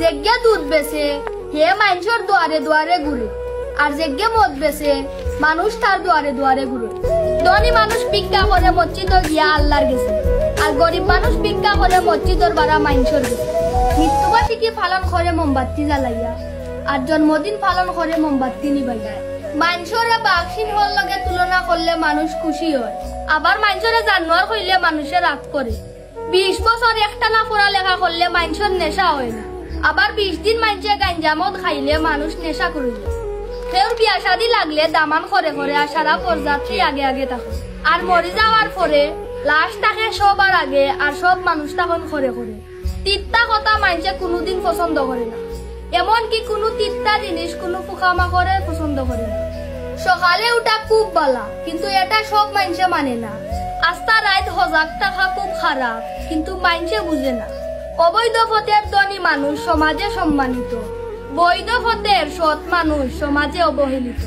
যেগে দুধ বেছে হে মানুষের দুয়ারে দুয়ারে ঘুরে, আর যেগে মদ বেছে মানুষ তার দুয়ারে দুয়ারে ঘুরে। ধনী মানুষ ভিক্ষা করে মসজিদ গিয়া আল্লাহর গেছে, আর গরিব মানুষ ভিক্ষা করে মসজিদর বাড়া মানুষের গেছে। মৃত্যুবার্ষিকী পালন করে মোমবাতি জ্বালাইয়া, আর জন্মদিন পালন করে মোমবাতি নিবাইয়া। মানুষরে বাক্সিন হল লগে তুলনা করলে মানুষ খুশি হয়, আবার মানুষরে জানোয়ার হইলে মানুষের রাগ করে। 20 বছর একটানা পড়ালেখা করলে মানুষের নেশা হয় না, আবার 20 দিন মানুষে গাঞ্জামদ খাইলে মানুষ নেশা করিল। কেউ বিয়া শাদী লাগলে দামান করে করে আর সারা বরযাত্রী আগে আগে থাকে, আর মরে যাওয়ার পরে লাশ থাকে সবার আগে, আর সব মানুষ তখন করে করে। তিত্তা কথা মানুষে কোনোদিন পছন্দ করে না, এমনকি কোনো তিত্তা জিনিস কোনো পোকামাকড়ে পছন্দ করে না। সকালে উঠা খুব বালা, কিন্তু এটা সব মানুষে মানে না। আস্তা রাত সজাগ থাকা খুব খারাপ, কিন্তু মানুষে বুঝে না। অবৈধ পথের ধনী মানুষ সমাজে সম্মানিত, বৈধ পথের সৎ মানুষ সমাজে অবহেলিত।